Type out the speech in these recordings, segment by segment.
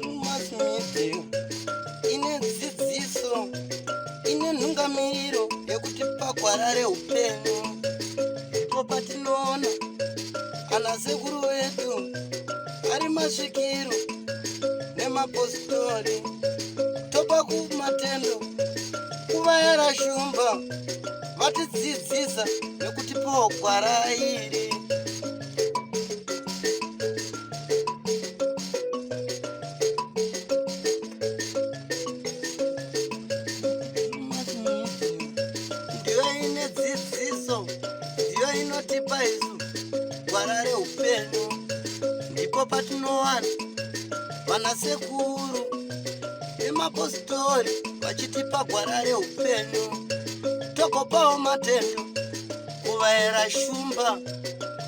Drewmas media ine dzidziso ine nhungamiriro yekutipa gwara reupenyu. Ndipo patinoona ana sekuru vedu ari masvikiro nemapositori, topa kumatendo kuvayara shumba vatidzidzisa nekutipawo gwara iri. Ndiyo ine dzidziso, ndiyo inotipa isu gwara reupenyu. Ndipo patinowana vanasekuru nemapositori vachitipa gwara reupenyu, tokopawo matendo kuvayera shumba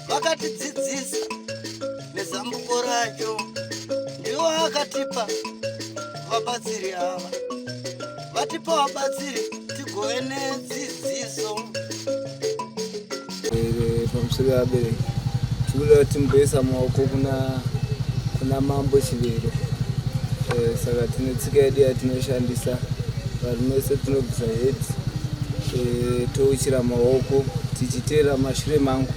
vakatidzidzisa nezambuko racho. Ndivo vakatipa vabatsiri ava, vatipa vabatsiri tigove nedzidziso. Pamusoro vabereki tikuda timboisa maoko kuna mambo chivero. Saka tine tsika yedu yatinoshandisa varume vese tinobvisa heti touchira maoko tichiteera mashure mangu.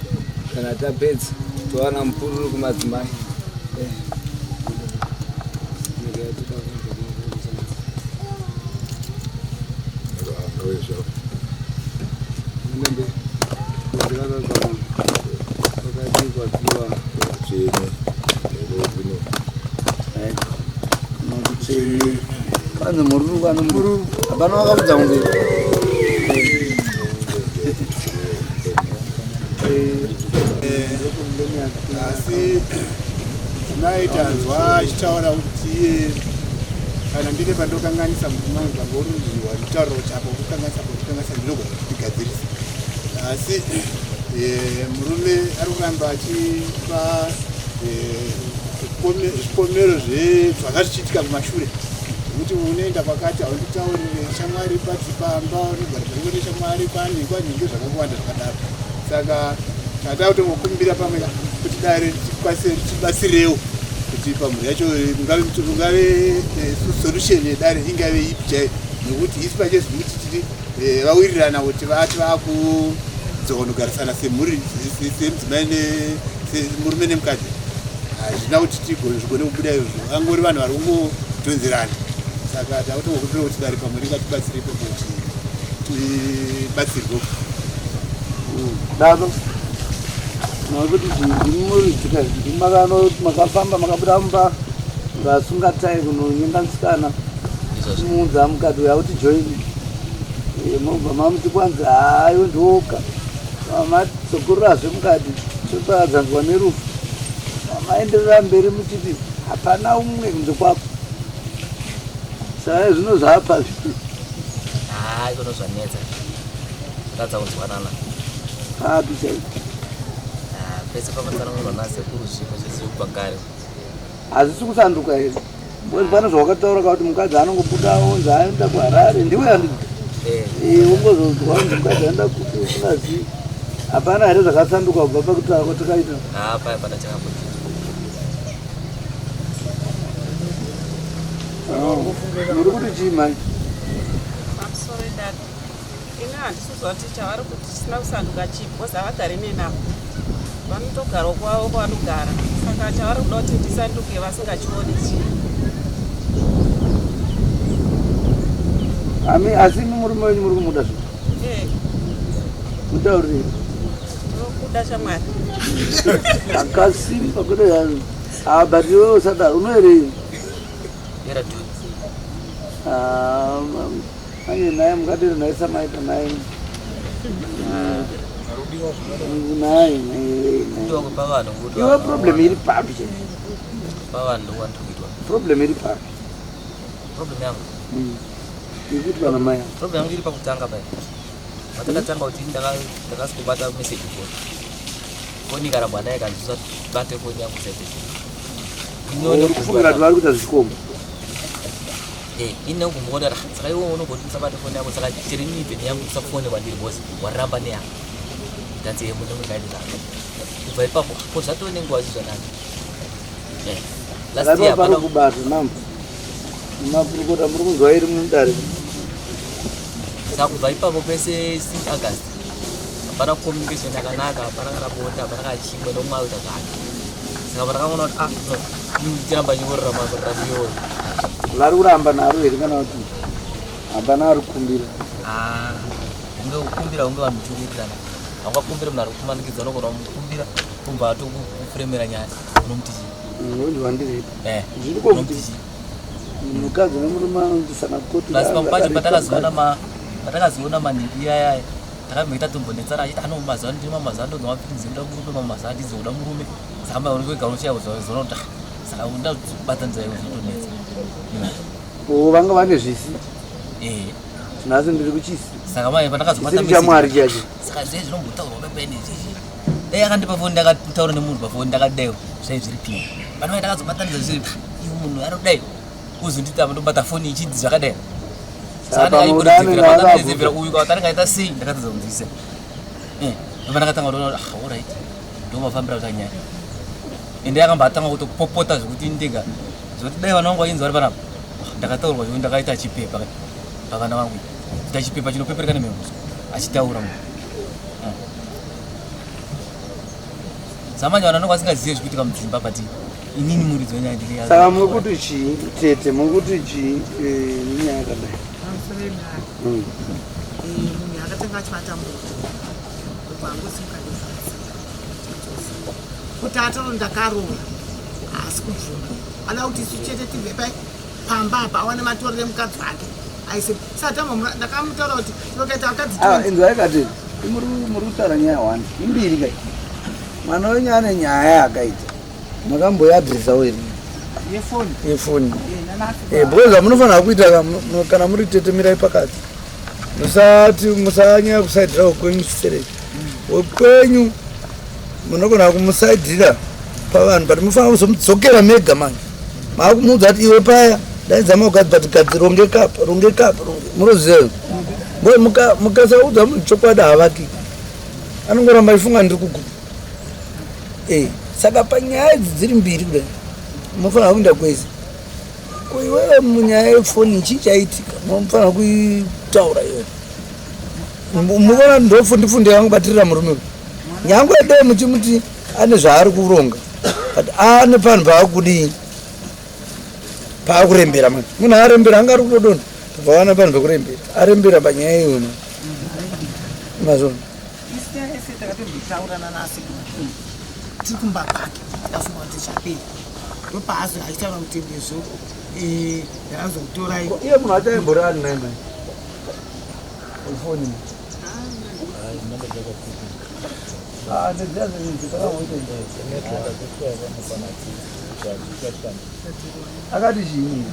Kana tapedza towana mupururu kumadzimai. Kwanza mururu kana mururu abana wakabudza ngwe asi naitanzwa achitaura kuti kana ndine pandokanganisa mutumani pamborunziwa nditaurawo chapo kukanganisa ndinogona kutigadzirisa. Asi murume ari kuramba achipa zviponero zvakazvichitika mumashure, kuti unoenda pakati haunditaurire shamwari padzipamba, unogara pariwo neshamwari kwanenge zvakawanda zvakadaro. Saka tata kutongokumbira pamwe kuti dare tibatsirewo kuti pamhuri yacho ungave solution yedare ingave ipi chaiyo, nekuti isi pachedu kuti tiri vawirirana kuti vati vakuzonogarisana semhuri semudzimai semurume nemukadzi. Hazvina kuti tigone kubuda izvo, angori vanhu vari kungodhonzerana. Saka takutongokumbira kuti dare pamhuri ngatibatsirepo kuti tibatsirwe. dado nokuti zvimuritika makafamba makabuda mumba ngasungatai kunonyenganitsikana muudza mukati yakuti joini mobva mamuti kwanzi hayo ndoka mamatsogorerazve mukati totadzanzwa nerufu maenderera mberi muchiti hapana umwe kunze kwako. Saka zvino zvapa ikonozvanetsa tadza kunzwanana papi chai pese pamatsanangurwa nasekuru zvimwe zvesiupagare hazvisi kusanduka here. Pane zvawakataura kuti mukadzi anongobuda onzi aenda kuharare ndiwe handii ungozonzwa kuti mukadzi aenda kunazi. Hapana here zvakasanduka kubva pakutaura kwatakaita. pana chakamboti muri kuti chii mai? Pamusoro dada ine handisizwa kuti chavari kuti chisina kusanduka chipo because havagari nenavo, vanotogara kwavo kwavanogara. Saka chavari kuda kuti ndisanduke vasingachioni chii. Asi murume wenyu muri kumuda zvino? Mutaurire Ndinokuda shamwari. akasimba kudai but iwewe usadaro unoerei? era tu anye naye mukadiri naye samaita naye naye ndiwa kupa vanhu kuti iwe problem iri papi chai? pa vanhu wantuitwa problem iri papi? problem yangu ikuti vana mai problem yangu iri pakutanga pai matakatanga kuti ndakasikubata message phone foni ikarambwa naye kanzvisa bate foni yangu sete uri kufungira kuti vari kuita zvichikomba ine kumboonera saka iwe unogoti usabate foni yako saka tirini peni yangu usafone kwandiri bosi waramba neyangu ndanzi munhu ungaidi zvangu kubva ipapo ko zvatove nenguva zvichzvanaka. Last year hapana kubata mambo. Mapurukota muri kuzwa iri mundare. Saka kubva ipapo pese since August hapana communication yakanaka, hapana kana bonda, hapana kana chimwe nomwe uita zvake. Saka pandakaona kuti tiramba nyorora makoramiyo Lari kuramba naro here kana kuti hapana ari kukumbira. unge kukumbira unge vanhu muchiurirana. Haungakumbira munhu ari kumanikidza unogona kumukumbira kumva atokufuremera nyaya unomuti Ndwandiri. Zviri unomuti mukadzi nemurume anondisana kuti. Basi pamwe pacho patakazoona manhivi iyaya takamboita tombonetsana achiti mazuva ndiri mamazuva ndonzi mapinzi ndoda murume mamazuva ndizoda murume. Saka maonekega unochiya kuzona kuti saka unoda kubatanidza iwe zvotonetsa. Vanga vane zvisi. Nhasi ndiri kuchisi. Saka mai pandakazobata chamwari chacho. Saka zve zvinombotaurwa pepeni izvizvi. Dai akandipa foni ndakataura nemunhu pafoni ndakadaiwo zvaizviri pini. Pano ndakazobatanidza zviri iwe munhu anodai uzondita ndobata foni ichidzi zvakadai. Saka ndakaikudzivira uyu kwatanenge aita sei ndakatadza kunzwisa. Ndakatanga kuona alright. Ndomafambira kuti nyaya. Ende yakambatanga kutopopota zvokuti ndega. Zvokuti dai vanhu vangu vainzi vari panapa. Ndakataurwa zvokuti ndakaita chipepa pavana vangu. Kuita chipepa chinopepereka nemhepo achitaura munhu. Samanya vanhu vanenge vasingazivi zvikuitika mudzimba pati inini muridzi wenyaya ndiri yazo. Saka muri kuti chii tete muri kuti chii nyaya yakadai. Munhu akatanga achibata moto kwangusimukadzi kuti atoro ndakaroora asi kubvuma ala kuti isu chete tibve pamba apa awane matorere mukadzi wake aise satama ndakamutaura kuti tokaita akadzi inzwa yakati muri kutaura nyaya 1 imbiri kai mwana wenyu ane nyaya yakaita makamboiadhirisa iri yefoni because munofanira kuita kana muri tete mirai pakati musanyanya kusaidhira wekwenyu chisereki wekwenyu munogona kumusaidhira pavanhu but mufanira kuzomudzokera mega manje makumuudza kuti iwe paya daidzama kugadi but gadzi ronge kapa munoziva mukasaudza munhu chokwadi havaki anongoramba ifunga ndiri kuguta saka panyaya idzi dziri mbiri kudai munofanira kuenda kwese iwewe munyaya yefoni chii chaitika munofanira kuitaura iwe muvona ndofundifunde yangubatirira murume nyange dai muchimuti ane zvaari kuronga but ane panhu paakudii paakurembera manje munhu arembera anga ari kutodonha tobva wana panhu pekurembera arembera panyaya iyona mazona tiri kumba kwake ndafunga kuti chaperi ndopaazo aitaura mutembezvo ndakazokutorai iye munhu achaimbori naye mai foni akati chii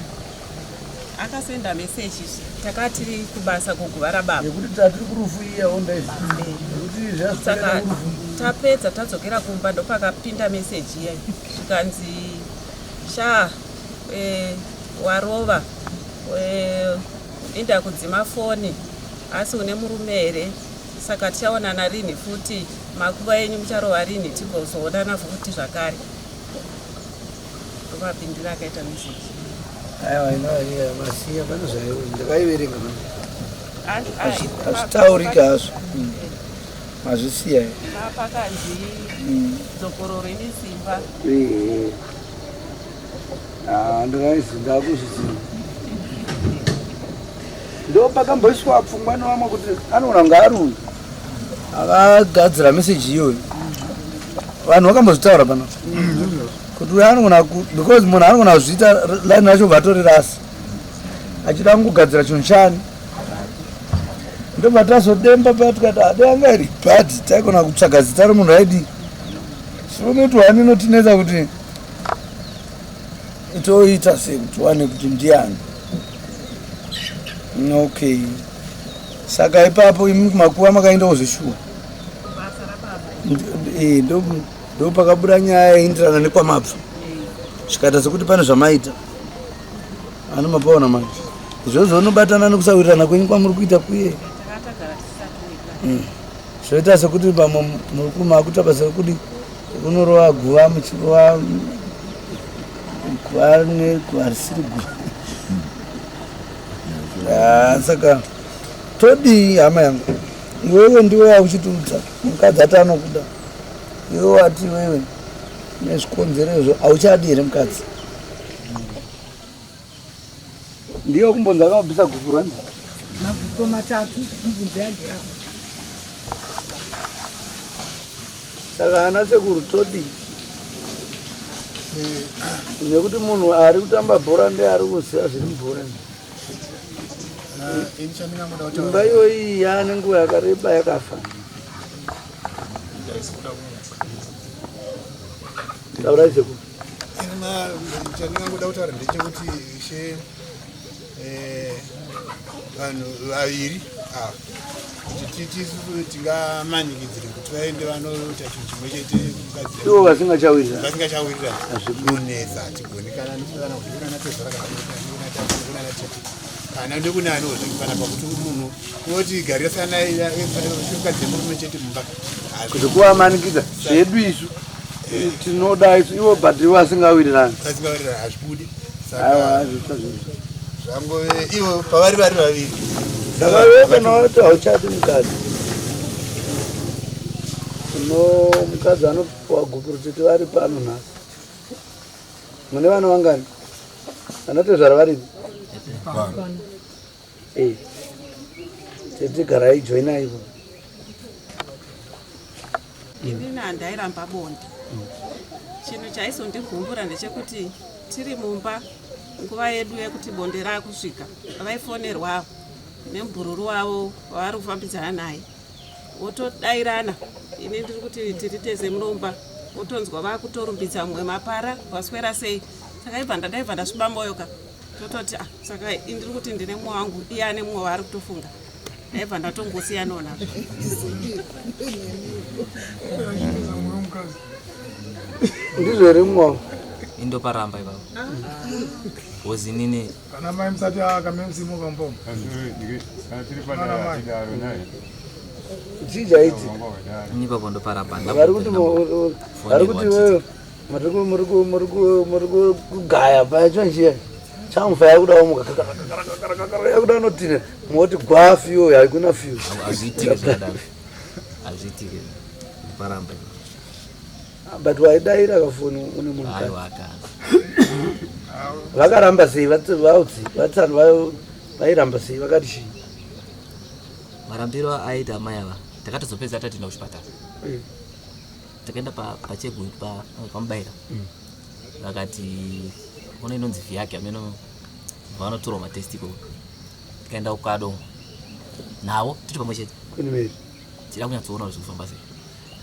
akasenda meseji takati kubasa kuguvara baba yekuti tatiri kurufu saka tapedza tadzokera kumba ndopakapinda meseji iya zvikanzi warova inda kudzima foni asi une murume here saka tichaonana rini futi makuva enyu mucharova rini tigozoonana futi zvakare ndopapindira akaita meseji aiwa inoiya masiya pane zvaiwo ndakaiverenga hazvitaurika hazvo mazvisiya pakanzi dzokororo ine simba ndakaizi ndakuzviziva ndo pakamboiswa pfungwa nevamwe kuti anoona kunge ari uyu akagadzira meseji iyoyo vanhu vakambozotaura pano kuti uyo anogona because munhu anogona kuzviita laini racho vatori rasi achida kungogadzira chinhu chani ndobva tazodemba paya tikati ade anga iri bhadhi taigona kutsvaga zita remunhu aidi sironetwani inotinetsa kuti itoita sei kuti wane kuti ndiani okay saka ipapo imi kumakuva makaenda kuzvishuwa ndo pakabuda nyaya yaindirana nekwamabva zvikaita sekuti pane zvamaita ano mapaona manje izvozvo unobatana nekusawirirana kwenyu kwamuri kuita kuye zvoita sekuti pamwe muri kumakutapa sekuti unorova guva muchirova guva neguva risiri guva. Saka todii hama yangu, iwewe ndiwe auchitiudza mukadzi ati anokuda, iwe wati iwewe nezvikonzero izvo auchadi here mukadzi? Ndiyo kumbonzi akamabvisa gupu rani magupo matatu mubvunzo yake yavo. saka ana sekuru todii nekuti munhu ari kutamba bhora ndeari kuziva zviri mubhora. Imba iyoyi yaane nguva yakareba yakafa. Taurai sekuru. Chandingangoda kutaura ndechekuti she vanhu vaviri tingamanyikidzire kuti vaende vanoita chinhu chimwe chete ivo vasingachawirirana kunetsa tigoni kana kana kuzvikana tezvara kana tete kana nekunani kana pakuti munhu unoti garisana mukadzi murume chete mumba kuti kuvamanikidza zvedu isu tinoda isu ivo but ivo vasingawirirani hazvibudi zvangove ivo pavari vari vaviri. Saka wewe kana wati hauchati mukadzi uno mukadzi anopiwa gupu rutete vari pano nhasi mune vana vangani vanotezvara varidzi tete garai joina ivo. Inini handairamba bonde. Chinhu chaizondigumburira ndechekuti tiri mumba nguva yedu yekuti bonde rakusvika vaifonerwa nembururu wavo wavari kufambidzana naye wotodairana. Ini ndiri kuti tiri teze muromba wotonzwa vakutorumbidza mumwe mapara waswera sei. Saka ibva ndadaibva ndasviba moyoka tototi saka ndiri kuti ndine mumwe wangu iye ane mumwe waari kutofunga ndaibva ndatongosiyanawo nazvo. Ndizvo here mumwe wangu indoparamba ivavo wozinini kana mai msati akamemsimuka mboma chijaiti nipapo ndoparamba vari kuti wewe muri kugaya pachonjiya chamufaya kuda yakuda notine moti gwa fiyo haikuna fiyo hazviitike zvakadaro hazviitike ndoparamba but waidaira kafoni une munhu aiwa vakaramba sei vatsanu vairamba sei vakati chii marambiro aita amai ava takatozopedza tatienda kuchipatara takaenda pachegui pamubaira vakati une inonzi vhiyake ameno vanotorwa matesti ikoko tikaenda kukado nawo tiri pamwe chete tida kunyatsoona kuti zvekufamba sei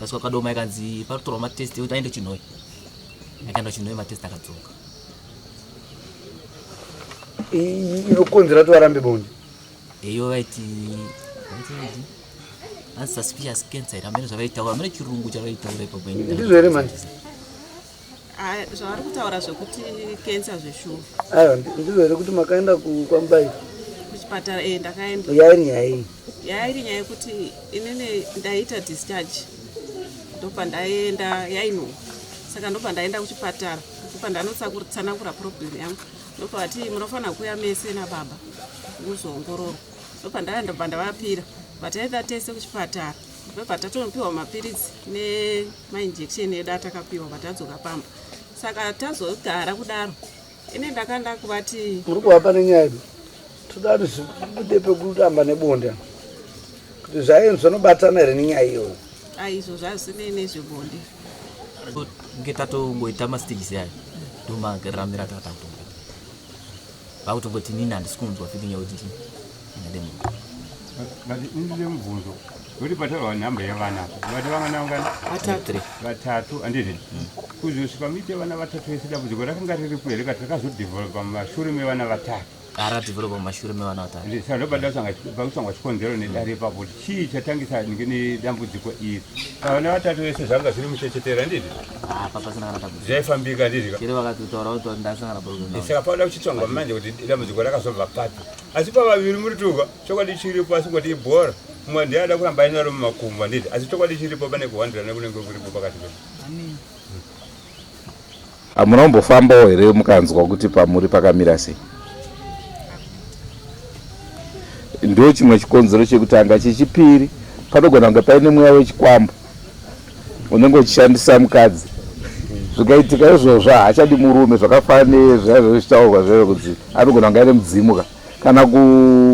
tasvika kadoma ikanzi patotorwa matesti ekuti aende chinhoi akaenda chinhoi matesti akadzoka inokonzera kuti varambe bonde iyo vaiti unsuspicious cancer amene zvavaitaura amene chirungu chavaitaura ipapo ndizvo here mani zvavari kutaura zvekuti kensa zveshuwa aiwa ndizvo here kuti makaenda kwamubairo kuchipatara ndakaenda yairi nyaya yairi nyaya yekuti inene ndaita discharge ndopa ndaenda yaino saka ndopa ndaenda kuchipatara ndopa ndanotsanangura problem yangu ndopa vati munofanira kuuya mese nababa muzoongororwa ndopa ndandobva ndavapira vataenda tese kuchipatara ndobva tatonopiwa mapiritsi nemainjection edu atakapiwa vatadzoka pamba saka tazogara kudaro ine ndakanda kuvati muri kuvapa nenyaya yedu toda kuti zvibude pekutamba nebonde kuti zvainhu zvinobatana here nenyaya iyoyo aizvo zvazvinei nezvebonde nge tatongoita mastages ayo ndomagaramira tatakutonga vakutongoti nini handisi kunzwa feeling yakuti ndade munhu bati ndine mubvunzo kuti patarwa nhamba yevana vati vangana ungana vatatu andizvi kuzosvika muite vana vatatu vese dambudziko rakanga riripo here kati rakazodhevhelopa mumashure mevana vatatu aradhevhelopa mumashure mevana vatatu saka ndobada pakutsvangwa chikonzero nedare ipapo chii chatangisa nedambudziko iri vana vatatu vese zvanga zviri muchechetera ndizvi zvaifambika ndizvisaka pauda kuchitsvangwa manje kuti dambudziko rakazobva papi asi pavaviri muri tuka chokwadi chiripo asi ngoti ibhora mumwe ndiada kuramba ainaro mumakumba ndizvi asi chokwadi chiripo pane kuhwandirana kunenge kuripo pakati pedu Munombofambawo here mukanzwa kuti pamuri pakamira sei? Ndio chimwe chikonzero chekutanga. Chechipiri, panogona kunge paine mweya wechikwambo unenge uchishandisa mukadzi, zvikaitika izvozvo haachadi murume, zvakafanira zvaizvitaurwa zvero kuti anogona kunge aine mudzimu kana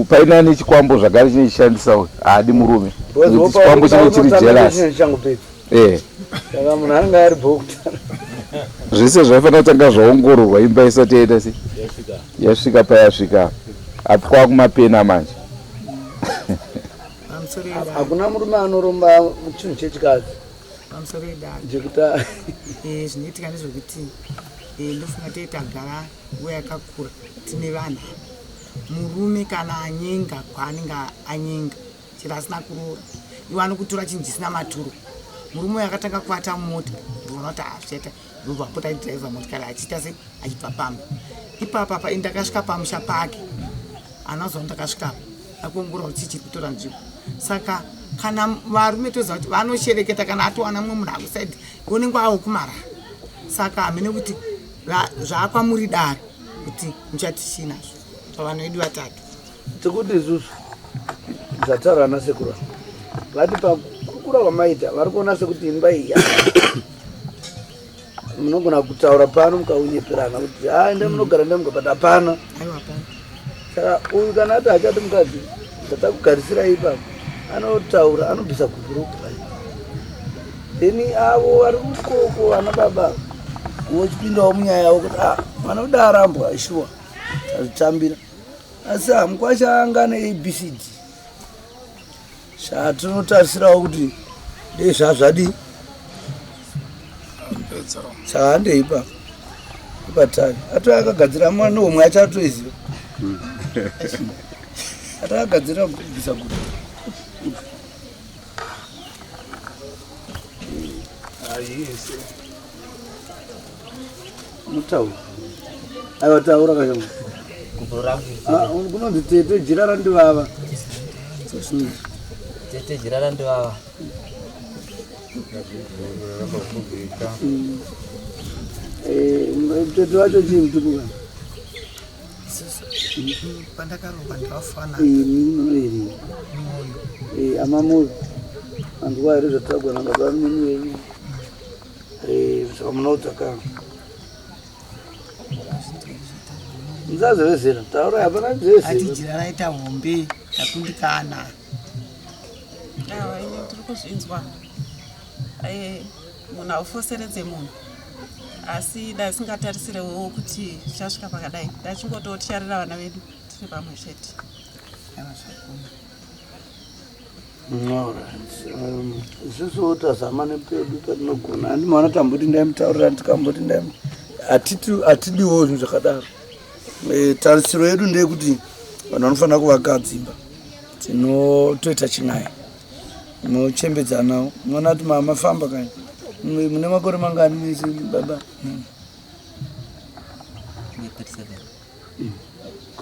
paine ane chikwambo zvagare chinichishandisa haadi murume, chikwambo chinenge chiri jealous. Saka munhu anenge ari bhokta. Zvese zvaifanira kutanga zvaongororwa imba isati yaita sei yasvika payasvika. Apwa kumapena manje. Hakuna murume anoromba chinhu chechikadzi. Pamusoro edare Jekuta zvinoitika ndezvekuti ndofunga teitagara nguva yakakura tine vanhu. Murume kana anyenga kwaanenge anyenga chero asina kuroora, iwane kutora chinhu chisina maturo. Murume akatanga kuvata mumota ndinoona kuti azvichaita ndobva apota aidhiraivha motikari achiita sei achibva pamba. Ipapa ndakasvika pamusha pake anazuva ndakasvikapo akuongorora kuti chiri kutora nzvimbo. Saka kana varume toziva kuti vanoshereketa kana atowana mumwe munhu akusaidhi unenge aokumara. Saka hamene kuti zvakwamuri dare kuti muchatichinazvo pavanhu vedu vatatu. Tikuti isusu zvataura nasekuru vati pakukura kwamaita vari kuona sekuti imba iyi munogona kutaura pano mukaunyeperana kuti ende munogara ndemugapata hapana. Saka uyu kana ati hachati mukadzi ndatakugarisira ipapo anotaura anobvisa gubhuruku then avo vari ukoko ana baba vochipindawo munyaya yavo kuti mwana uda arambwa aishuwa azvitambira asi hamukwacha neABCD zvatinotarisirawo kuti ndei zvazvadi. Saka andeipa ipatavi ato akagadzira mwana omwe achatoiziva atakagadzira kubvisa gudu mutaura aiwa taura kashoma kunonzi tete jira randivava tete jira randivava tete wacho chii mutupuka pandakarohwa ndavafana minoiri amamoyo anguva here zvatagona ngapa mimi wenyu saka munodzaka musazevezera taura hapana atijira raita hombe takundikana ine tiri kuzvinzwa munhu aufoseredze munhu asi dai singatarisirewo kuti zvichasvika pakadai ndachingototyarira vana vedu tiri pamwe chete. isusu tazama nepedu patinogona handimana tamboti ndaimutaurira tikamboti hatidiwo zvinhu zvakadaro. Tarisiro yedu ndeyekuti vanhu vanofanira kuvaka dzimba tinotoita chinai munochembedzanawo. mwana ati mama famba kani mune makore mangani misi baba?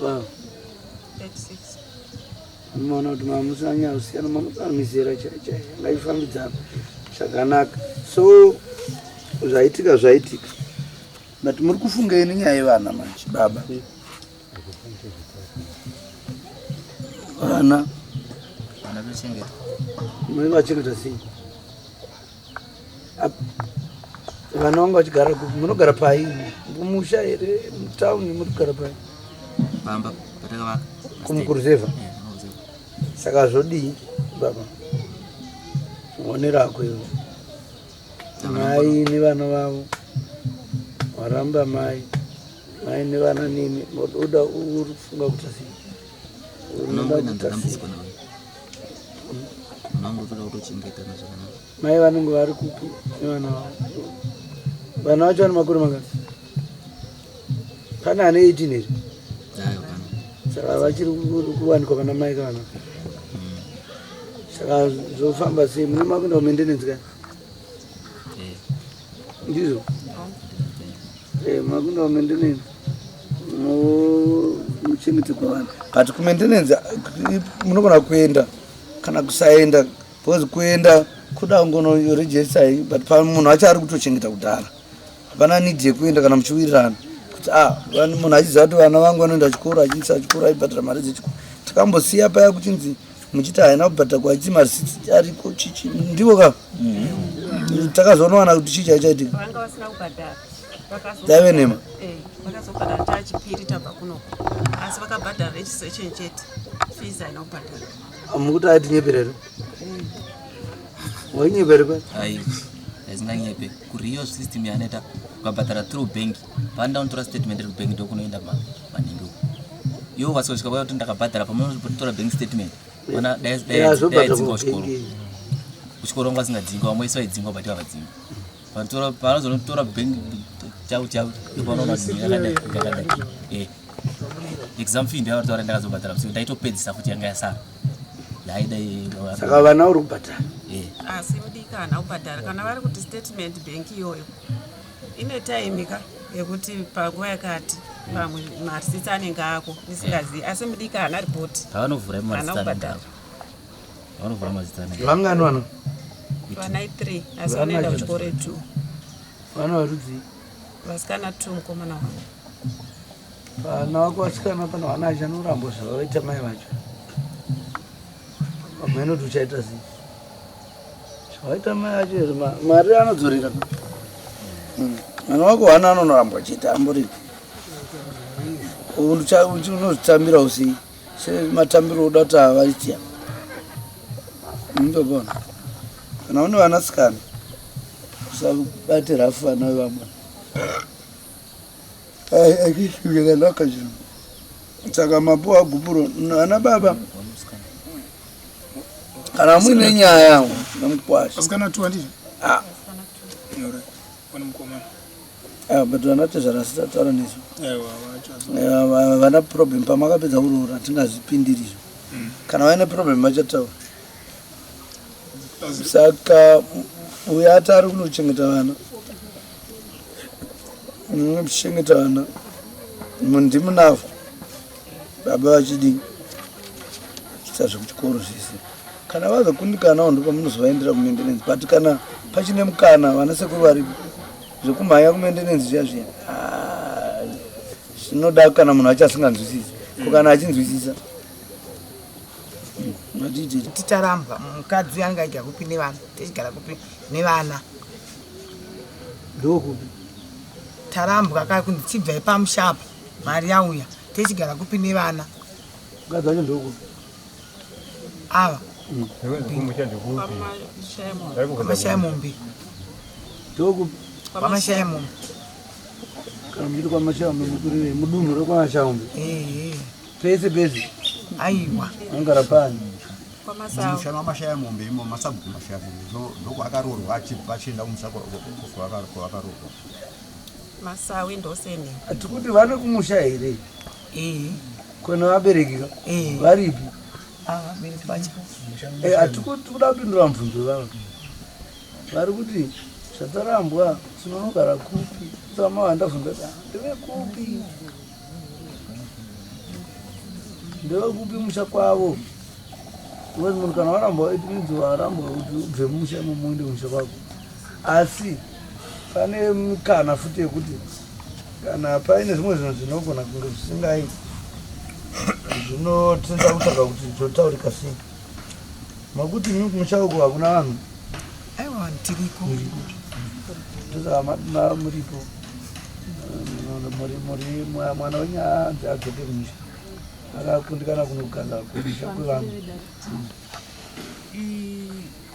36. Mwana kuti mama musanya usiyana mamusamizera chaichai ngaifambidzana zvakanaka. So zvaitika but muri kufungei nenyaya yevana manje baba? Vana muri vachengeta sei? Vana vanga vachigara kupi? Munogara pai? Mumusha here mutauni muri kugara pai? Pamba patakavaka kumukuruzevha. Saka zvodii baba one rako ivo? Mai nevana vavo waramba mai nevana nini uda uri kufunga kuti mai vanenge vari kupi nevana vavo? Vana vacho vane makore mangani? Pane ane 18 here? Saka vachiri kuwanikwa pana mai kana? Saka zvofamba sei? Mune makuenda kumendenenzi kani? Ndizvo makuenda kumendenenzi muchengeterwa vanhu. But kumendenenzi munogona kuenda kana kusaenda, because kuenda kuda ngonoregister but pamunhu wacho ari kutochengeta kudhara hapana need yekuenda kana muchiwirirana kuti munhu achiziva kuti vana vangu vanoenda chikoro achiisa chikoro aibhadhara mari dzechikoro takambosiya paya kuchinzi muchiti haina kubhadhara kwaiti mari 6 ariko chichi ndivo ka takazonowana kuti chii chaichaitika taive nema vakazobhadhara chachipiri tabva kunoko asi vakabhadhara registration chete fees haina kubhadhara mukuti aiti nyeperero wainyepere kwa aizinganyepe kuriyo system yanoita ukabhadhara through bank panda unotora statement iri bank ndokunoenda maningi iwo vasosvika paya kuti ndakabhadhara pamunotora bank statement ona daidzinga kuchikoro wanga asingadzinga vamwe isi vaidzinga bati vavadzinga panozonotora bank chau ipanoona yakadai exam fee ndiyavataura ndakazobhadhara kuti ndaitopedzisa futi yanga yasara saka vana uri kubhadhara asi mudiki hana kubhadhara kana vari kuti statement bank iyoyo ine time ka yekuti panguva yakati pamwe marisitsi anenge ako isingazivi asi mudiki hana ripoti hana kubhadhara vangani vana vana 3 asi vanoenda kuchikoro 2 vana varudzi vasikana 2 mukomana wavo vana vako vasikana pana vana achanoramba zvavaita mai vacho pamene kuti uchaita sei zvavaita mai acho here mari anodzorera mwana wako hana anonoramba achiita ambori unozvitambira usei sematambiro uda kuti havaitiya ndobona kana une vanasikana usabate rafu vana vevamwe achiyakanaka zvinhu saka mapuwa gupuro ana baba kana muine nyaya nomukwasha but vanati zvarasitataura nesu vana problem pamakapedza kuroora hatingazvipindirizvo kana vaine problem vachataura saka uyo ati ari kunochengeta vana kuchengeta vana ndimunavo baba vachidii chiita zvekuchikoro zvese kana vazokundikanawo ndo pamunozovaendera kumendenenzi but kana pachine mukana vana sekuru varipo zvekumhanya kumendenenzi zviya zviya zvinoda kana munhu achasinganzwisisi ko kana achinzwisisa titaramba mukadzi anga iga kupi nevana tichigara kupi nevana ndokupi tarambwa kaa kunzi chibvai pamushapa mari yauya tichigara kupi nevana mukadzi wacho ndokupi ava kwamashaya mombe ndokupi kwamashaya mombe kana muchiti kwamashaya mombe mukurire mudunhu rekwamashaya mombe pese pese aiwa angara pani mushana mashaya mombe imo masabu mashaya mombe ndoko akarorwa achienda kumusako kwakarorwa masawi ndoseni atikuti vane kumusha here kone vaberekika varipi atikuti kuda kupindura mubvunzo vavo vari kuti zvatarambwa tinonogara kupi samavandabvunza ndeve kupi ndevekupi musha kwavo because munhu kana waramba waiti minzi waramba kuti ubve mumusha imomo uende musha kwako asi pane mukana futi yekuti kana paine zvimwe zvinhu zvinogona kunge zvisingai zvinotenda kutsvaga kuti zvotaurika sei makuti musha uko hakuna vanhu aiwa tiriko tosaka madina muripo mwana wenyanzi adzoke kumusha akakundikana kunoganda kumusha kwevanhu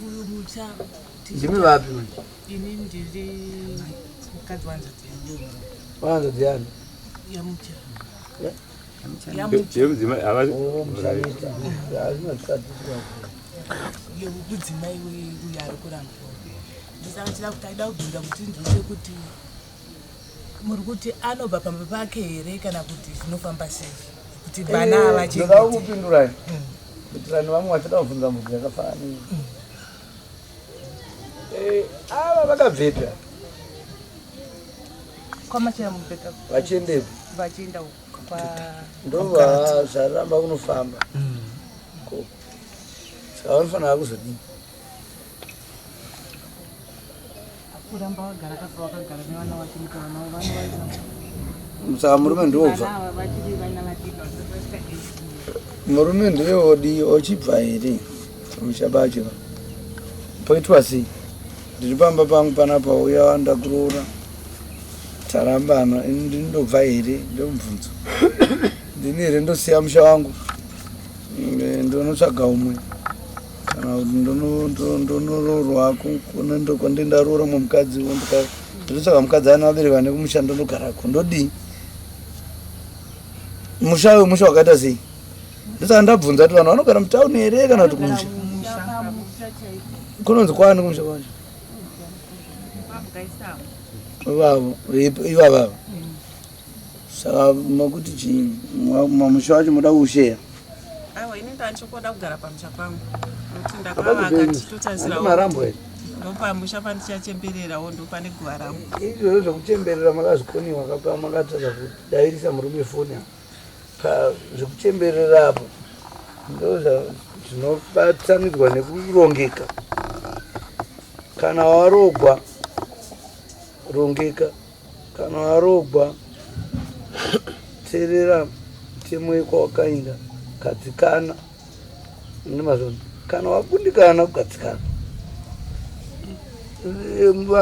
uyu mucha ndimi vapi ini ndiri mukadzi wanza dziani yamucha yekudzimai uyo ari kuramba ndisaka chida kuti aida kubvunza kuti ndise kuti muri kuti anobva pamba pake here kana kuti zvinofamba sei kuti vana avachekupindurai kuitirani vamwe vachida kubvunza mubvu yakafanira ava vakabveta kwamachaya mubheka vachiendepo vachienda ndova zvaramba kunofamba saka vanofanira kuzodini kuramba wagara kafa wakagara nevana vacho muti vana vanovaisa saka murume ndobva vana vachiri vana vadiki murume ndeyodi ochibva here pamusha pacho poitwa sei ndiri pamba pangu panapa uya wanda kuroora tarambana ndinobva here ndomubvunzo ndini here ndosiya musha wangu ndonotsvaga umwe kana kuti ndonoroorwa ndokondindaroora mumukadzi ndotsvaga mukadzi ana vabereka nekumusha ndondogarako ndodii musha wemusha wakaita sei ndosaka ndabvunza kuti vanhu vanogara mutauni here kana kuti kumusha kunonzi kwani kumusha kwacho ivavava saka makuti chii mamusha wacho muda kusheya aiwa ini ndanchokoda kugara pamusha pangu nokuti ndakavaka tichitotazirawo marambo here ndopamusha pandichachembererawo ndopane guva rangu izvozvo zvekuchemberera makazvikoniwa kapa makatadza kudairisa murume foni zvekuchemberera apo ndo zvinobatanidzwa nekurongeka kana warogwa rongeka kana warogwa teerera mutemo kwawakainda gadzikana nemazvono kana wakundikana kugadzikana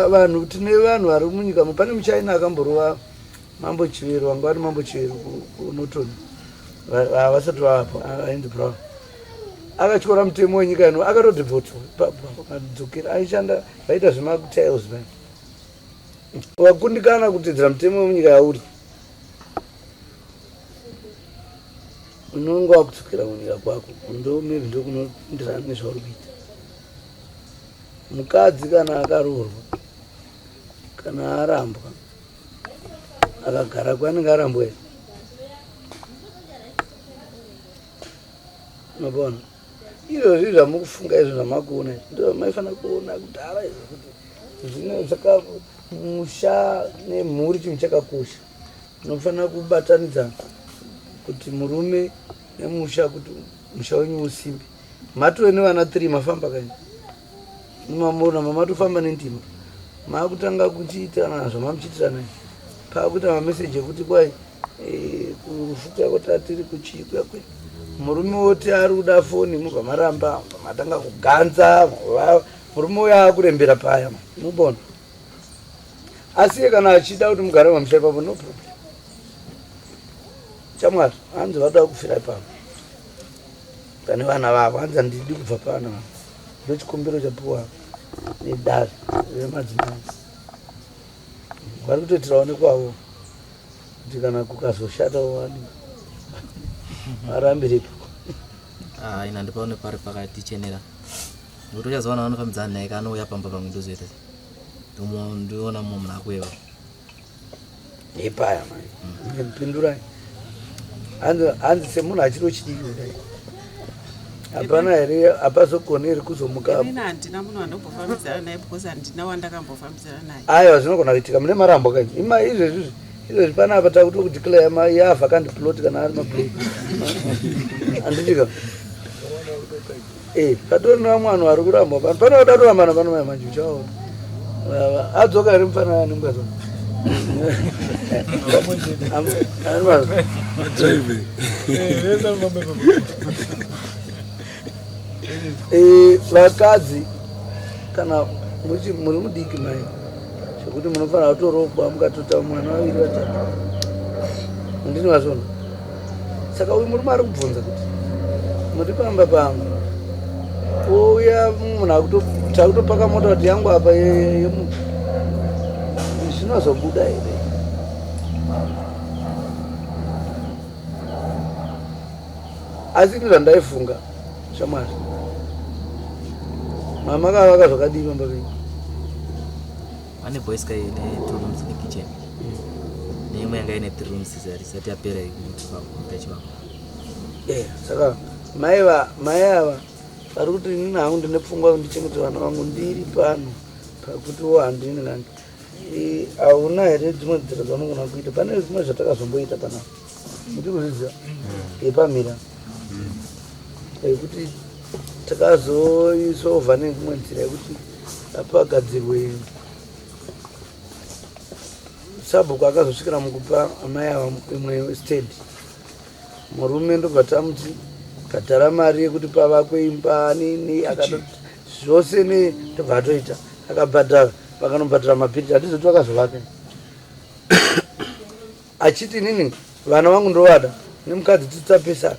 vanhu tine vanhu vari munyika pane muchaina akamborova mambo chivero vanga vari mambo chivero kunotoni vasati vavapo aindi brown akatyora mutemo wenyika ino akatodhivhotwa akadzokera aishanda vaita zvematiles man wakundikana kutedzera mutemo wemunyika yauri unonga wakudzokera kunyika kwako ndo maybe ndokunoenderana nezvauri kuita mukadzi kana akaroorwa kana arambwa akagara kwanenge arambwa here mabona izvozvi zvamukufunga izvo zvamakuona ndo maifanira kuona kudhara izvo kuti zvino saka musha nemhuri chinhu chakakosha unofanira kubatanidza kuti murume nemusha kuti musha wenyu usimbe matove nevana 3 mafamba kaini mumamona mamatofamba nendima maakutanga kuchiitana zvamamuchiitirana paakuita mameseji ekuti kwai kufuta kotatiri kuchikuya kwe murume woti ari kuda foni mubva maramba matanga kuganza murume uyo aakurembera paya mubona asi kana achida kuti mugare mamusha ipapo no problem chamwari hanzi vada kufira ipapo pane vana vavo hanzi handidi kubva pana ndo chikumbiro chapuwa nedare remadzimai vari kutoitirawo nekwavo kuti kana kukazoshatawo wani varambirepo ina ndipaone pari pakatichenera nokuti uchazowana vanofambidzana naye kanouya pamba pamwe ndozoita ndiona mumwe munhu akueva nepaya mai ndipindurai hanzi semunhu achiri wechidiki kudai hapana here hapazogoni here kuzomuka ini handina munhu wandambofambidzana naye because handina wandakambofambidzana naye aiwa zvinogona kuitika mune marambo kanyi izvezvi panapa takuti kudeclare yafa kandiploti kana ari maplay handitika patori nevamwe vanhu vari kuramba pane wadatorambana pano mai manje uchaona adzoka here mufanana nemukazona vakadzi kana muri mudiki mai zvekuti munofanira kutorogwa mukatota mwana vaviri vatatu ndini vazvona saka uyu murume ari kubvunza kuti muri pamba pangu ouya munhu takutopaka mota kuti yangu apa yemunhu zvinozobuda here asi ini zvandaifunga shamwari mama kavaka zvakadii pamba penyu ane boys kai ne 2 rooms in the kitchen neimwe yanga ine 3 rooms isati yapera kutachivako saka mai ava vari kuti inini hangu ndine pfungwa ndichengete vana vangu ndiri pano pakuti handini kange hauna here dzimwe nzira dzaunogona kuita pane zvimwe zvatakazomboita panapa muti kuzviziva pamira kuti takazoisova neimwe nzira yekuti apagadzirwe sabhuku akazosvikira mukupa amai ava imwe stand murume ndobva tamuti kadhara mari yekuti pavakwe imba nini akadoti zvose ndobva atoita akabhadhara vakanobhadhara mapiriti hatizoti vakazovaka achiti nini vana vangu ndovada nemukadzi titsapesana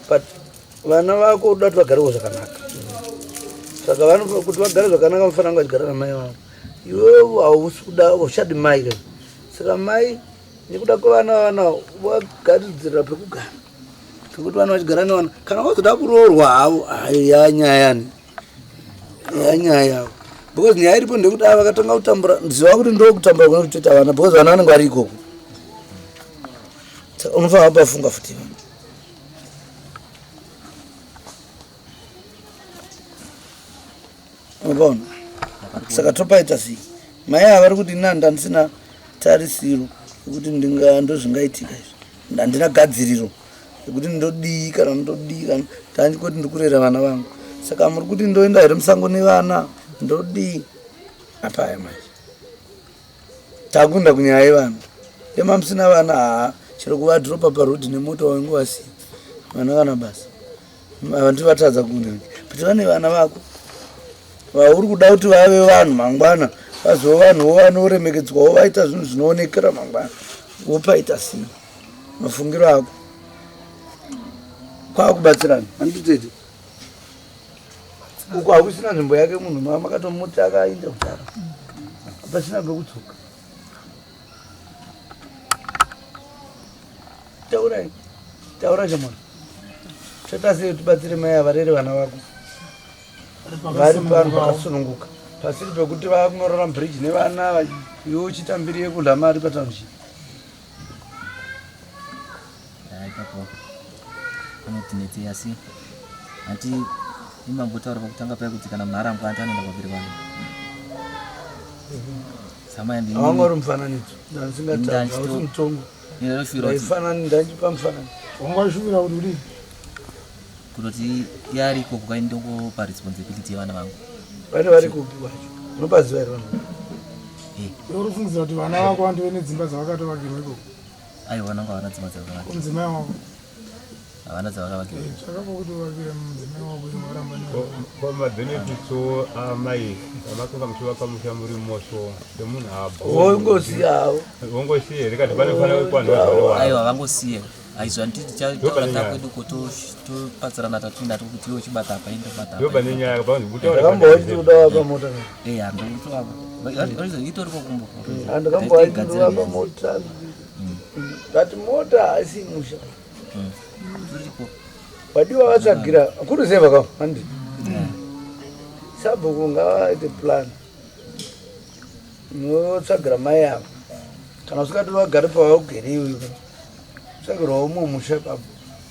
but vana vako udati vagarewo zvakanaka saka kuti vagare zvakanaka mufanira kunge vachigara namai vavo iwewo hausi kuda ushadi mai ke saka mai nekuda kwevana vana vagaridzira pekugara pekuti vana vachigara nevana kana vazoda kuroorwa havo yanyayani yanyaya because nyaya iripo ndekuti ava vakatanga kutambura ndiziva kuti ndo kutambura kune kutoita vana because vana vanenge vari ikoko saka unofanira pafunga futi unopaona saka topaita sei mai ava vari kuti nanda ndisina tarisiro yekuti ndozvingaitika izvi handina gadziriro yekuti ndodii kana ndodii kana tandikoti ndikurera vana vangu saka muri kuti ndoenda here musango nevana ndodii apaya manje takunda kunyaya yevana emamusina vana haa chero kuvadhiropa parodi nemoto wainge wasiya vana kana basa vandivatadza kuunenge kuti vane vana vako vauri kuda kuti vave vanhu mangwana vazova vanhuwo vanoremekedzwawo vaita zvinhu zvinoonekera mangwana wopaita sei mafungiro ako kwakubatsirana handitete uko hakusina nzvimbo yake munhu makatomuti akainda kutara pasina pekutsuka taurai taura chamwana chata sei tibatsire mai avarere vana vako vari pano pakasununguka pasiri pekuti vakunorora mubridge nevana iwe uchitambiri yekudla mari patamuchi anotinetse asi hati imambotaura pakutanga paya kuti kana munhu arambwa anti anoenda pamberi vanhu avangori mufananidzo ndasingatausi mutongo aifanani ndandipa mufananidzo wangashuvira kuti udii kutoti yari ikoko kaindongopa responsibility yevana vangu vane vari kupi vacho unopaziva here vanhu urifungisa kuti vana vako vandive nedzimba dzavakatovakirwa ikoko aiwa vanangu havana dzimba dzavakavakirwa mudzimai wako havana dzavakavakirwa chakapo kuti uvakire mudzimai wako inoramba pamabenefitso amai amakonga muchivaka musha muri moso semunhu abo ongosiyawo ongosiye here kati panofanira kuwanhu aiwa vangosiye aizva nditi taura takwedu ko topatsirana tatuinda tokuti iwe chibata apa indobata ndoba nenyaya pakambowaiti uda wapa mota itoriko kumbo andikambowaiti uda wapa mota but mota haisi musha wadiwa vatsvagira kuruzeva kam handi sabhuku ngavaite plan notsvagira mai ava kana usikati vagare pavaugereiwe tsvagirawo mumwe musha ipapo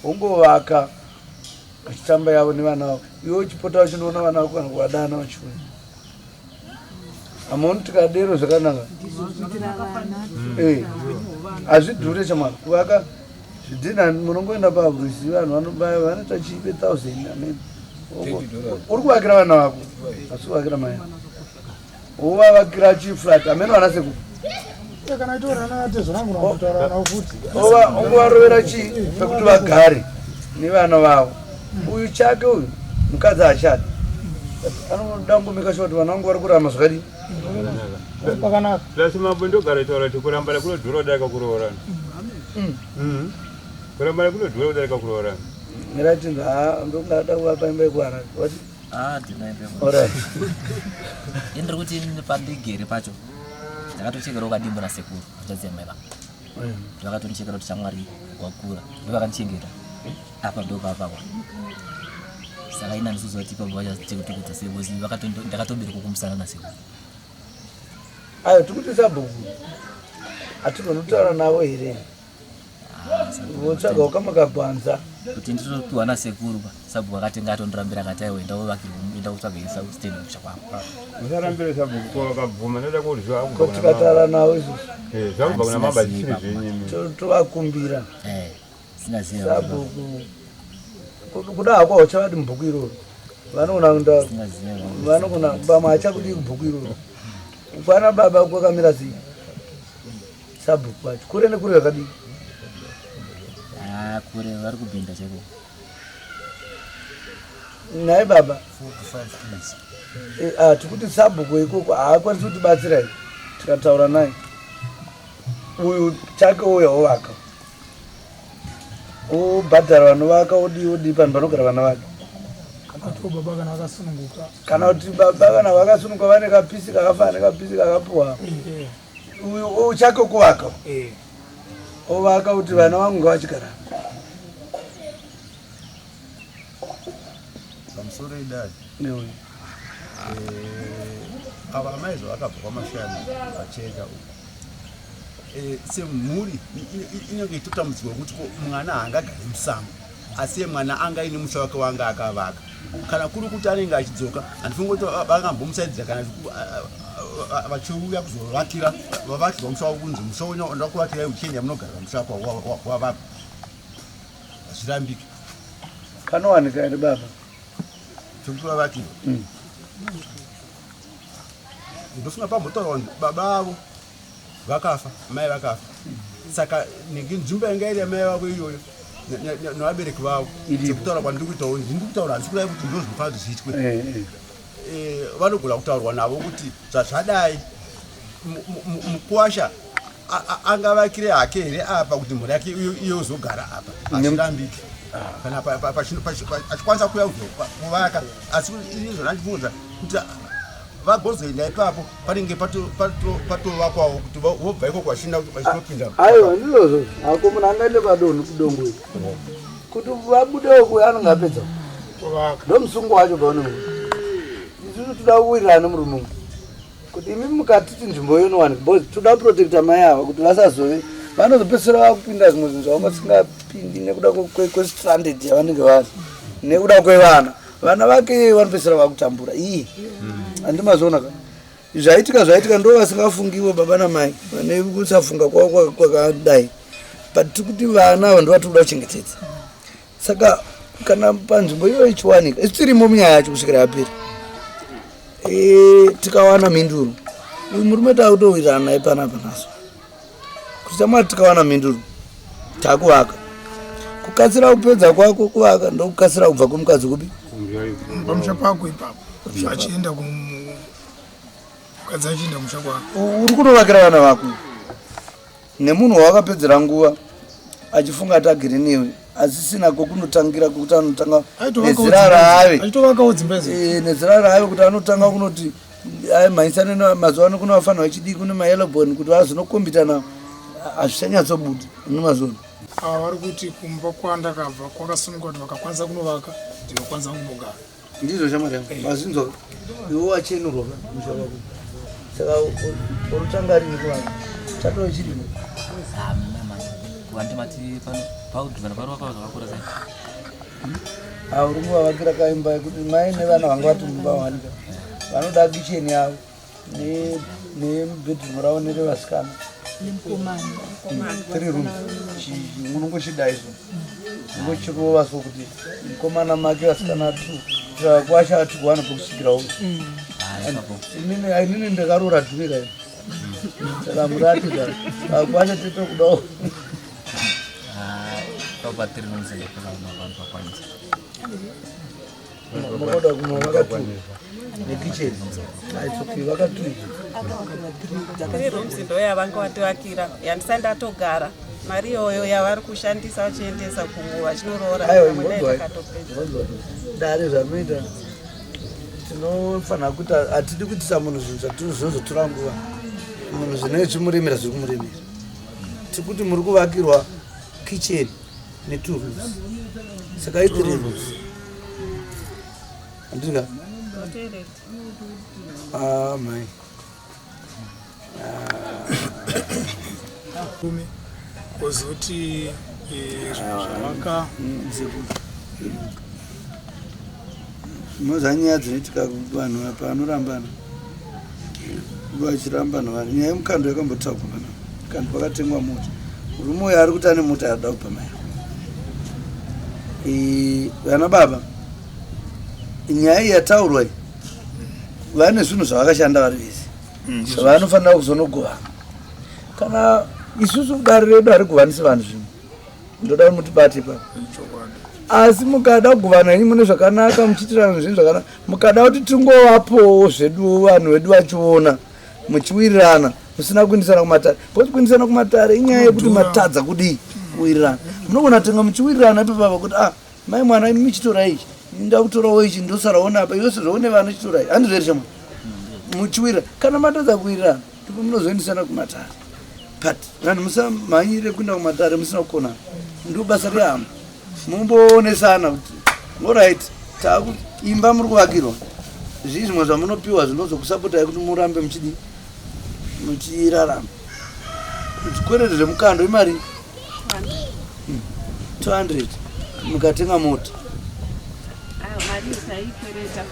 ungovaka achitamba yavo nevana vavo iwe uchipota uchindoona vana vako kana kuvadana vachiona amoni tikadero zvakanaka hazvidhure chamwana kuvaka zvidhina munongoenda paruzi vanhu vanobaya vanoita chipe 1000 amene uri kuvakira vana vako asi kuvakira mai uvavakira chiflat amene vana seku kana itorana tezvangu nakutaura nawo futi ungovarovera chii pekuti vagare nevana vavo uyu chake uyu mukadzi hachadi anoda kungomeka sure kuti vana vangu vari kurama zvakadii pakanaka lasi mambo ndogara taura kuti kuramba nekunodhura kudarika kuroorana kuramba nekunodhura kudarika kuroorana miratinza ndongada kuvapa imba yekuharari wati indiri kuti pandigere pacho ndakatochekerawo kadimbo nasekuru achaziva mai vangu ndakatonichekera kuti shamwari wakura ndovakanichengeta apa ndopapakwa saka ina ndisuziva kuti pabva vachatekutikuta sekosi ndakatobereka kumusana nasekuru ayo tikuti sabhuku hatigonotaura navo here votsvaga ukamakabvanza kuti nditopiwa nasekuru pa sabhuku akatenga atondorambira akati aiwa enda kutsvaga stand kusha kwako usarambire sabhuku wakabvuma ndoda kuti kotikataura navo izvozvo zvakubva kuna mamba zvisiri zvenyimi tovakumbira sinaziva sabhuku kuda hako hauchavadi mubhuku iroro vanogona bama hachakudi kubhuku iroro kwana baba kwakamira sei sabhuku kwacho kure nekure yakadii kure vari kubhinda chaivo naye baba 4 to 5 years tikuti sabhuku ikoko haakwanisi kutibatsirai tikataura naye uyu chake uyo ovaka obhadhara vanovaka odi panhu panogara vana vake baba kana vakasununguka kana kuti baba kana vakasununguka vane kapisi kakafana nekapisi kakapuwa uyu chake kuvaka ovaka kuti vana vangu ngavachigara pamusoro idadi ava amaizo vakabva kwamashami vacheka semhuri inenge itotambudzirwa kuti mwana haangagari musango asi mwana anga ine musha wake wanga akavaka kana kuri kuti anenge achidzoka handifungi kuti vangambomusaidzira kana vachiuya kuzovakira vavakirwa musha wavo kunzi musha unoda kuvakirai uchienda munogarira musha wako wavapa vachirambika kanowanika ere baba chokuti vavakirwa ndofunga pambotaura kuti baba avo vakafa mai vakafa saka nzvimbo yanga iri yamai vavo iyoyo nevabereki vavo sekutaura kwandiri kuitawo ndiri kutaura handisi kudai kuti ndozvinofana kuti zviitwe vanogona kutaurwa navo kuti zvazvadai mukuwasha angavakire hake here apa kuti mhuri yake iyozogara apa achirambike kana achikwanisa kuya kuvaka asi izvona ndifunza kuti vagozoenda ipapo panenge patovakwawo kuti vobva ikoko vachinda vachinopinda aiwa ndizvozvo hako munhu angaende padonhu kudongo iri kuti vabudewo kuya anenge apedza ndomusungu wacho paunenge isusu toda kuwirirana nemurume umwe kuti imi mukatiti nzvimbo iyo inowanika bcause toda kuprotecta mai ava kuti vasazove vanozopedzisira vakupinda zvimwe zvinhu zvavanga vasingapindi nekuda kwestranded yavanenge vari nekuda kwevana vana vake vanopedzisira vakutambura iyi handimazoona ka zvaitika ndo vasingafungiwo baba namai vane kusafunga kwavo kwakadai but tikuti vana ava ndo vatikuda kuchengetedza saka kana panzvimbo iyo ichiwanika isi tirimo munyaya yacho kusvikira yapera tikawana mhinduro uyu murume taakutowirirana naye panapa naso kuti tamati tikawana mhinduro takuvaka kukatsira kupedza kwako kuvaka ndokukatsira kubva kumukadzi kupi pamusha pako ipapo achienda mukadzi achienda musha kwako uri kutovakira vana vako nemunhu wawakapedzera nguva achifunga ati agere newe asisina kokunotangira kuti anotanga nezira raave nezira raave kuti anotanga kunoti mhaisane mazuva ano kunovafanira vachidii kune mayelobon kuti vazinokombitana hazvichanyatsobudi nemazoni ava vari kuti kumba kwandakabva kwakasununga kuti vakakwanisa kunovaka ndinokwanisa kunogara ndizvo shamwari yangu mazinzwa iwo wachenorwa musha wako saka urutanga rini kuvaka chatova chirimo vandimati paudhivana parovaka zvakakura sei uri kuvavakira kaimba yekuti mai nevana vanga vati mumba wanika vanoda kicheni yavo nebhedroom ravo nerevasikana 3 rooms unongochida izvo ungochirovaswa kuti mukomana make vasikana 2 kuwasha 2 kuwana pokusvikirawo inini ndakaroora dhurika saka muratidza kuwasha tetokudawo mukoda kumwe vakatuiva nekicheni aitsoki vakatuiva 3 rooms ndo yavanga vatovakira yandisandi atogara mari iyoyo yavari kushandisa vachiendesa kumwe vachinoroora dare zvanoita tinofanira kuti hatidi kuitisa munhu zvinhu zvinozotora nguva munhu zvinenge chimurimira zviri kumurimira tikuti muri kuvakirwa kicheni ne2 rooms saka i3 rooms andinga mai kumi kozoti zvavaka mozanyaya dzinoitika vanhu apa anorambana vachirambana vanhu nyaya yemukando yakambotaurwa pana kandi pakatengwa mota murume uyo ari kuti ane mota yarida kupa mai vana baba nyaya iyi yataurwa vane zvinhu zvavakashanda vari vese zvavanofanira kuzonogovana kana isusu dare redu hari kuvanisi vanhu zvimwe ndoda mutibate pa asi mukada kuguvana ini mune zvakanaka muchiitirana zvinhu zvakanaka mukada kuti tingovapowo zvedu vanhu vedu vachiona muchiwirirana musina kuindisana kumatare bcause kuindisana kumatare inyaya yekuti matadza kudii kuwirirana munogona tenga muchiwirirana ipapapa kuti mai mwana imi michitora ichi ndakutorawo ichi ndosaraona apa yose zvaune vana chitora ichi handizveri chama muchiwirira kana matadza kuwirirana ndipo munozoindisana kumatare but vanhu musamhanyire kuenda kumatare musina kukonana ndiro basa rehama mumboonesana kuti oright imba muri kuvakirwa zvii zvimwe zvamunopiwa zvinozokusapotai kuti murambe muchirarama zvikwereti zvemukando imari 200 mukatenga mota mari taikwereta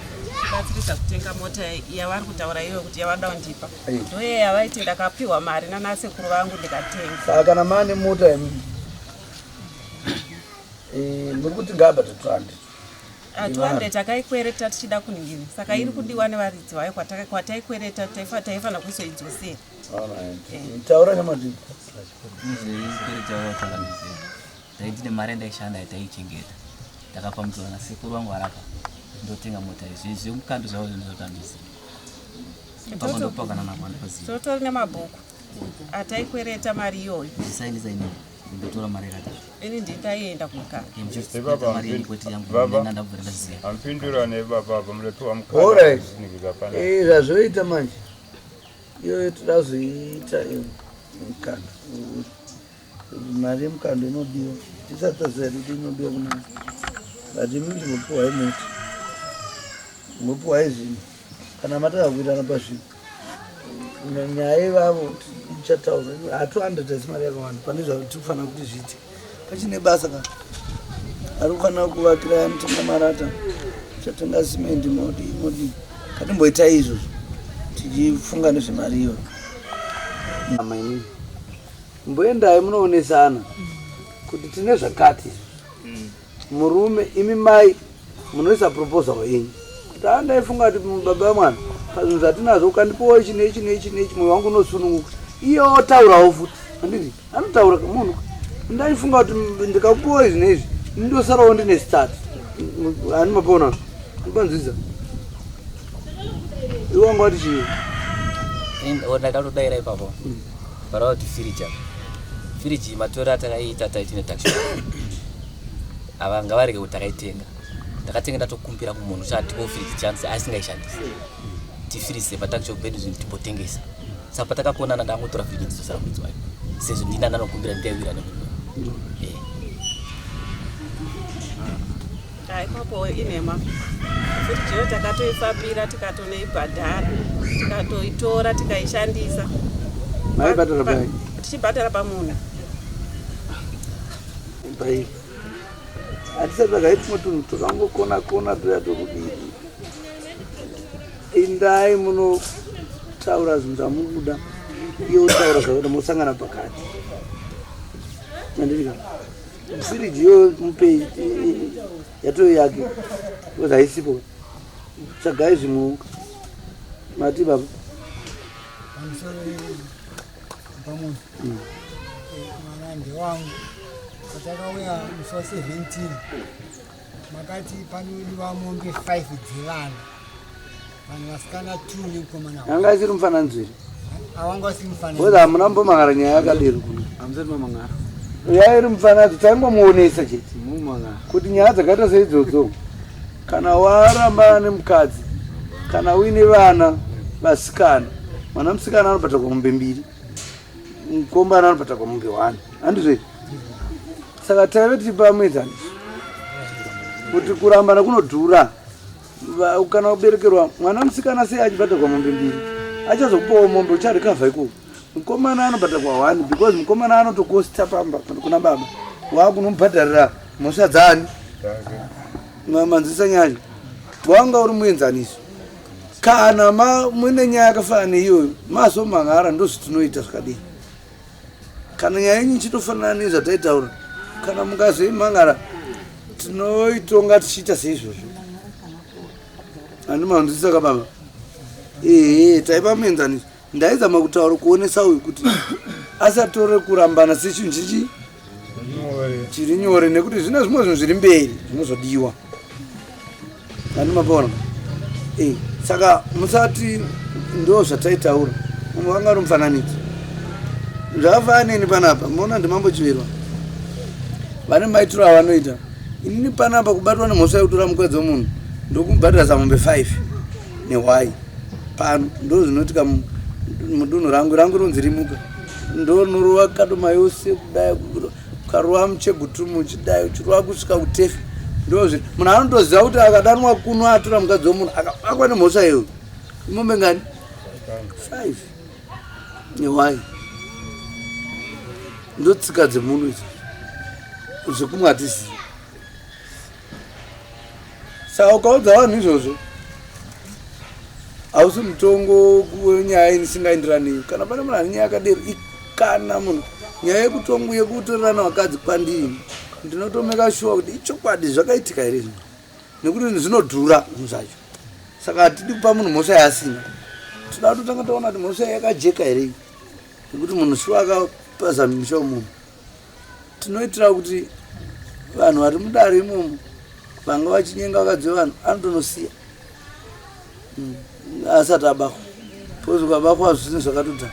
tibatsirisa kutenga mota yavari kutaura iwe kuti yavada kundipa ndoye yavaiti ndakapiwa mari nanasekuru vangu ndikatenga saka kana maane mota muri kuti ngabata 200 takaikwereta tichida kuningini saka iri kudiwa nevaridzi vayo kwataikwereta taifana kuzoidzosera taura nyamadii taitine mari ndaishanda taichengeta takapa mutora nasekuru vangu varapa ndotenga mota izvi zvemukando zvavo zvinozotandisa totori nemabhuku ataikwereta mari iyoyo zisaindisa ine ndotora mari yakati ini nditaienda kukara ampindura nebaba mulepiwa mukara zvazvoita manje iyoyo todazoita mukando mari yemukando inodiwa tisataziva kuti inodiwa kunaka but imi chimopiwa imoti mopiwa izvinhu kana mataka kuitana pazvinhu nyaya ivavo ichataura hatuandataisi mari yakawanda pane zvatikufanira kuti zviite pachine basa kana ari kufanira kuvakira anotenga marata chatenga simendi modi katimboita izvozvo tichifunga nezvemari iyo amainini mboendai munoonesana kuti tine zvakati murume imi mai munoisa proposal yenyu kuti andaifunga kuti baba mwana pazvinhu zvatinazvo ukandipowo ichi neichi neichi neichi mwoyo wangu unosununguka iye otaurawo futi anditi anotaura kamunhu ndaifunga kuti ndikakupowo izvi neizvi ndosarawo ndine start ani mapona ndipanzwisa iwe wanga wati chii ndakatodaira ipapo parava kuti firiji matora atakaita taitine taxi ava ngavareke kuti takaitenga ndakatenga ndatokumbira kumunhu chatipo firiji chanzi asingaishandisi tifirize pataxi bedu zvinhu timbotengesa saka patakakonana ndangotora firiji ndizosara kuidzwayo sezvo ndina ndanokumbira ndaiwira nemunhu ipapo inema firijiyo takatoifambira tikatoneibhadhara tikatoitora tikaishandisa maibhadhara pai tichibhadhara pamunhu pai hatisati takaiti mutunhu tokangokona toyatokudii indai munotaura zvinhu zvamunoda iyo utaura zvakuda mosangana pakati mandivika firiji iyo mupei yatoyo yake because haisipo chagai zvimwe mati baba pamunhu mwana ndewangu patakauya musi wa 17 makati panodiwa mombe 5 dzevana vanhu vasikana 2 nemukomana anga isiri mufananidzo iri awanga usiri mufananidzo because hamuna mbomangara nyaya yakadero kuno hamusati mamangara yairi mufananidzo taingomuonesa chete kuti nyaya dzakaita seidzodzo kana waramba nemukadzi kana uine vana vasikana mwana musikana anobhata kwamombe 2 mukomana anobhata kwamombe 1 handizvei saka taive tichipamwedzaniso kuti kurambana kunodhura kana kuberekerwa mwana musikana sei achibhata kwamombe 2 achazokupawo mombe ucharikavha ikoko mukomana anobhata kwa 1 because mukomana anotokosta pamba kuna baba wakunomubhadharira mhosva dzani manzwisa nyaya wanga uri muenzaniso kana mune nyaya yakafanana neiyoyo mazomangara ndozvitinoita zvakadii kana nyaya yenyu ichitofanana nezvataitaura kana mungazoimangara tinoitonga tichiita seizvozvo handi manzwisa kababa taipa muenzaniso ndaizama kutaura kuonesa uyu kuti asatore kurambana sechinhu chiri nyore, nekuti zvina zvimwe zvinhu zviri mberi zvinozodiwa. Andimapona saka musati ndo zvataitaura mumwe vanga uri mufananidzo zvakafanini panapa. Mona ndimambochivirwa vane maitiro avanoita. Inini panapa kubatwa nemhosva yekutora mukadzi womunhu ndokumubhadhira zamombe 5 nehwai pano ndo zvinoitika mudunhu rangu ronzi Rimuka. Ndonorova kadoma yose kudai ukarova muchegutumu uchidai uchirova kusvika kutefi. Ndozvi munhu anotoziva kuti akadanwa kuno atora mukadzi womunhu akabatwa nemhosva iyoyo imombe ngani 5 nehwai. Ndotsika dzemunhu idzi zvekumwe hatisiyi. Saka ukaudza vanhu izvozvo hausi mutongo wenyaya inisingaenderani. Kana pane munhu ane nyaya yakadero ikana munhu nyaya yekutongo yekutorerana vakadzi kwandini ndinotomeka shuwa kuti ichokwadi zvakaitika here zvino, nekuti zvinodhura zvinhu zvacho. Saka hatidi kupa munhu mhosva yaasina. Toda kutotanga taona kuti mhosva yakajeka here, nekuti munhu shuwa akapaza musha womunhu. Tinoitira kuti vanhu vari mudare imomo vanga vachinyenga vakadzi vanhu anotonosiya asati abakwa. Pozi ukabakwa zvinhu zvakatota.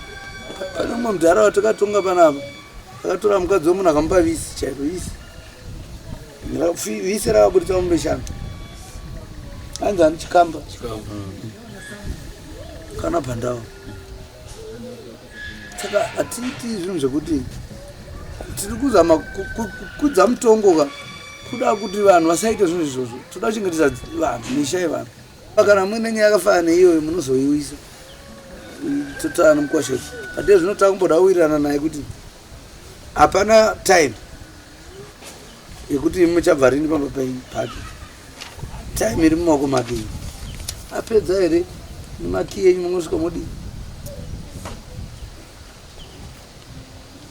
Pane umwe mudhara watakatonga panapa akatora mukadzi womunhu akamupa visi chairo visi rakabudisa mumbeshana anzi ani chikamba kana pandawa. Saka hatiiti zvinhu zvekuti tiri kuzama kukudza mutongo ka kuda kuti vanhu vasaite zvinhu izvozvo. Toda kuchengetedza vanhu misha yevanhu. Kana muine nyaya yakafanana neiyoyo munozoiwisa totana mukwashefu. Hatiye zvinotaka kumboda kuwirirana naye kuti hapana time yekuti muchabva rini pamba pake. Time iri mumaoko make. Apedza here nemaki enyu munosvika modii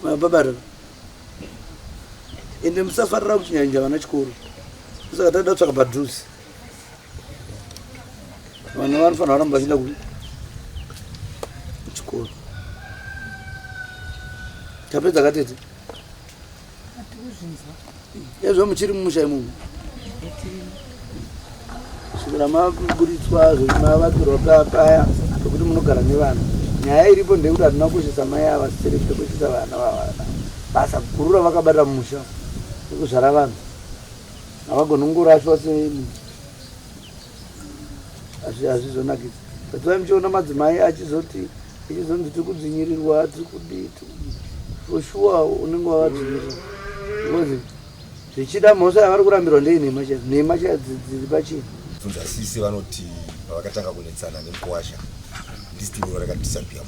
mababarara. Ende musafarira kuchinyanja vana chikoro. Saka tada kutsvaka padhuze. Vanhu vanofanira kuramba vachienda kuchikoro. Tapedza katete yazvo muchiri mumusha imomo svikira maburitswa zvemavakirwa paya pekuti munogara nevanhu. Nyaya iripo ndekuti hatina kukoshesa mai ava sisere kutokoshesa vana vavana. Basa guru ravakabata mumusha ekuzvara vanhu havagonongorashwa semunhu. Hazvizonakidza. Pativa muchiona madzimai achizonzi tiri kudzinyirirwa tiri kudii for sure unenge wavadzvinyirira because zvichida mhosva yavari kurambirwa ndeinhema dziri pachii. Funzasisi vanoti pavakatanga kunetsana nemukwasha ndisitiro rakadisapia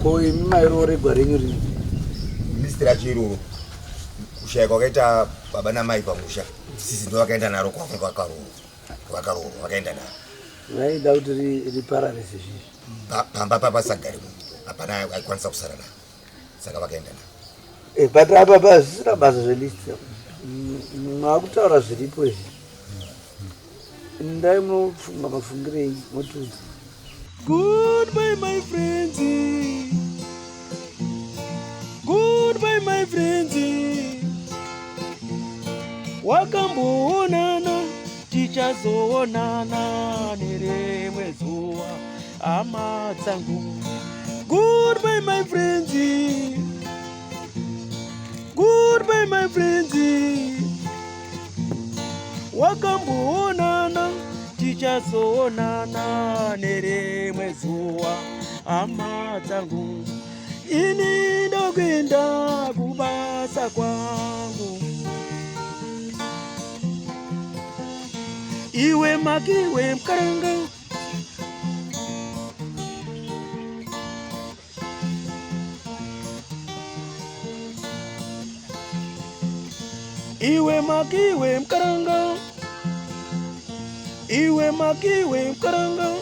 ko imi mairo regwa renyu rini ministri racho iroro kushaya kwakaita baba namai pamusha sisi ndo vakaenda naro kwavakaroorwa vakaenda naro vaida kuti ripararese zvivi pamba papasagari munhu hapana aikwanisa kusara naro saka vakaenda naro. But apa zvisina basa zvelist makutaura zviripo izvi ndai munofunga mafungirei motudzi. Goodbye my friends, goodbye my friends, wakamboonana tichazoonana nerimwe zuva hama dzangu. Goodbye my friends, goodbye my friends, wakamboonana tichazoonana nerimwe zuva hama dzangu. Ini ndokuenda kubasa kwangu, iwe makiwe mkaranga iwe makiwe mkaranga, iwe makiwe mkaranga.